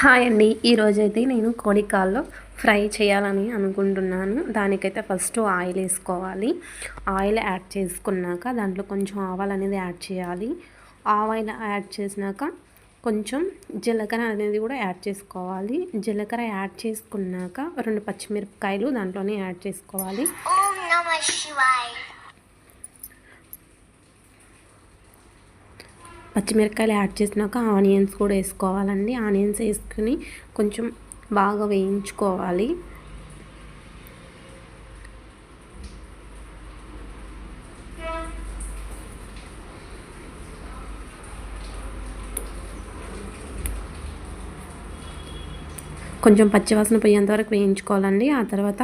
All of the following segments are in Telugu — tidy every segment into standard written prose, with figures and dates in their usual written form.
హాయ్ అండి. ఈరోజైతే నేను కోడి కాళ్ళు ఫ్రై చేయాలని అనుకుంటున్నాను. దానికైతే ఫస్ట్ ఆయిల్ వేసుకోవాలి. ఆయిల్ యాడ్ చేసుకున్నాక దాంట్లో కొంచెం ఆవాలు అనేది యాడ్ చేయాలి. ఆయిల్ యాడ్ చేసినాక కొంచెం జీలకర్ర అనేది కూడా యాడ్ చేసుకోవాలి. జీలకర్ర యాడ్ చేసుకున్నాక 2 పచ్చిమిరపకాయలు దాంట్లోనే యాడ్ చేసుకోవాలి. ఓం నమః శివాయ. పచ్చిమిరపకాయలు యాడ్ చేసినాక ఆనియన్స్ కూడా వేసుకోవాలండి. ఆనియన్స్ వేసుకుని కొంచెం బాగా వేయించుకోవాలి. కొంచెం పచ్చివాసన పోయేంత వరకు వేయించుకోవాలండి. ఆ తర్వాత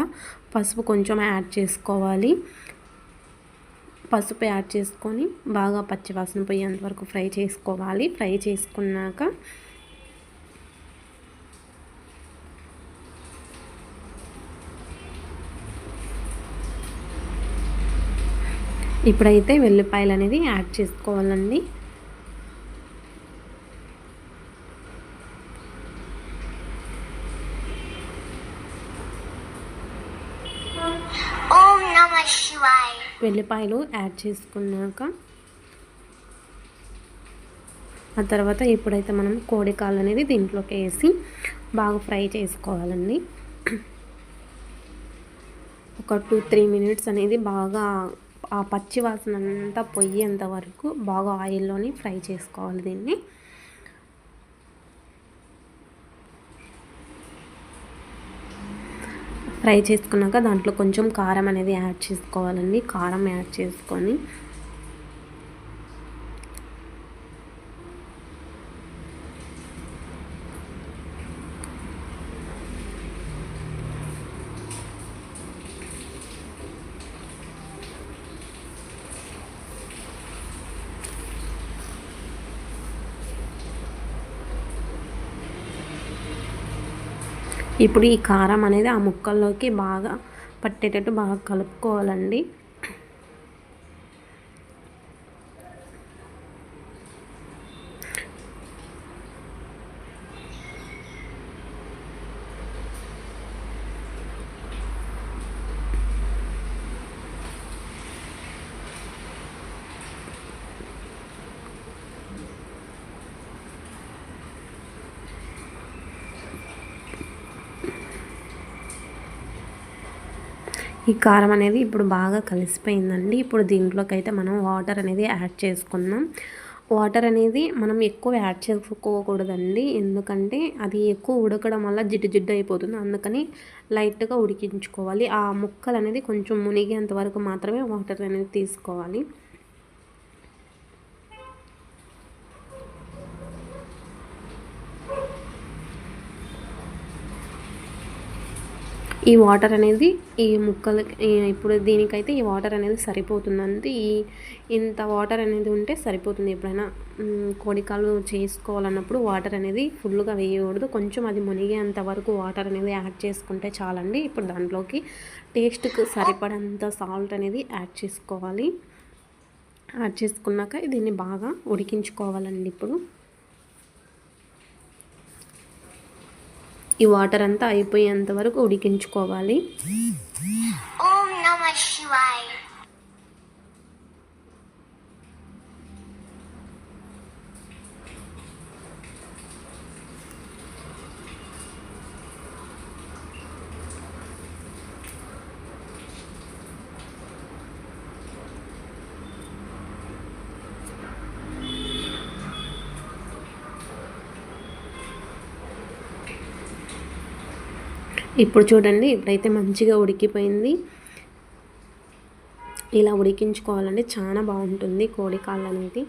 పసుపు కొంచెం యాడ్ చేసుకోవాలి. పసుపు యాడ్ చేసుకొని బాగా పచ్చివాసన పోయేంత వరకు ఫ్రై చేసుకోవాలి. ఫ్రై చేసుకున్నాక ఇప్పుడైతే వెల్లిపాయలు అనేది యాడ్ చేసుకోవాలండి. ఓం నమః శివాయ. వెల్లిపాయలు యాడ్ చేసుకున్నాక ఆ తర్వాత ఇప్పుడైతే మనం కోడి కాళ్ళు అనేది దీంట్లోకి వేసి బాగా ఫ్రై చేసుకోవాలండి. ఒక 2-3 మినిట్స్ అనేది బాగా ఆ పచ్చి వాసన అంతా పోయేంత వరకు బాగా ఆయిల్లోని ఫ్రై చేసుకోవాలి దీన్ని. ఫ్రై చేసుకున్నాక దాంట్లో కొంచెం కారం అనేది యాడ్ చేసుకోవాలండి. కారం యాడ్ చేసుకొని ఇప్పుడు ఈ కారం అనేది ఆ ముక్కల్లోకి బాగా పట్టేటట్టు బాగా కలుపుకోవాలండి. ఈ కారం అనేది ఇప్పుడు బాగా కలిసిపోయిందండి. ఇప్పుడు దీంట్లోకి అయితే మనం వాటర్ అనేది యాడ్ చేసుకుందాం. వాటర్ అనేది మనం ఎక్కువ యాడ్ చేసుకోకూడదండి. ఎందుకంటే అది ఎక్కువ ఉడకడం వల్ల జిడ్డు జిడ్డు అయిపోతుంది. అందుకని లైట్గా ఉడికించుకోవాలి. ఆ ముక్కలు అనేది కొంచెం మునిగేంత వరకు మాత్రమే వాటర్ అనేది తీసుకోవాలి. ఈ వాటర్ అనేది ఈ ముక్కలకి ఇప్పుడు దీనికైతే ఈ వాటర్ అనేది సరిపోతుందండి. ఇంత వాటర్ అనేది ఉంటే సరిపోతుంది. ఎప్పుడైనా కోడికాలు చేసుకోవాలన్నప్పుడు వాటర్ అనేది ఫుల్గా వేయకూడదు. కొంచెం అది మునిగేంత వరకు వాటర్ అనేది యాడ్ చేసుకుంటే చాలండి. ఇప్పుడు దాంట్లోకి టేస్ట్కి సరిపడంత సాల్ట్ అనేది యాడ్ చేసుకోవాలి. యాడ్ చేసుకున్నాక దీన్ని బాగా ఉడికించుకోవాలండి. ఇప్పుడు ఈ వాటర్ అంతా అయిపోయేంత వరకు ఉడికించుకోవాలి. ఓం నమః శివాయ. ఇప్పుడు చూడండి, ఇప్పుడైతే మంచిగా ఉడికిపోయింది. ఇలా ఉడికించుకోవాలంటే చాలా బాగుంటుంది కోడి కాళ్ళు అనేది.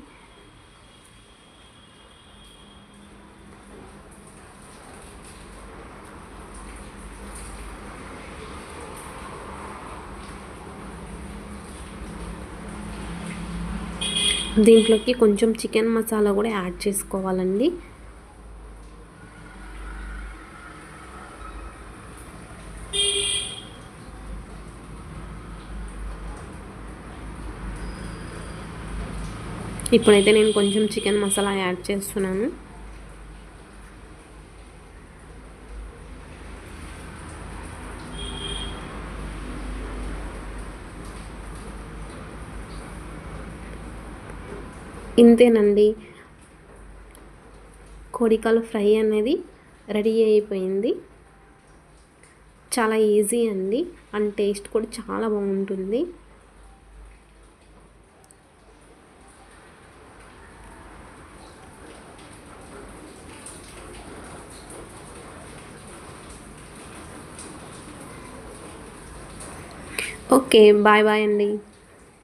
దీంట్లోకి కొంచెం చికెన్ మసాలా కూడా యాడ్ చేసుకోవాలండి. ఇప్పుడైతే నేను కొంచెం చికెన్ మసాలా యాడ్ చేస్తున్నాను. ఇంతేనండి, కోడికాలు ఫ్రై అనేది రెడీ అయిపోయింది. చాలా ఈజీ అండి, అండ్ టేస్ట్ కూడా చాలా బాగుంటుంది. ఓకే, బాయ్ బాయ్ అండి.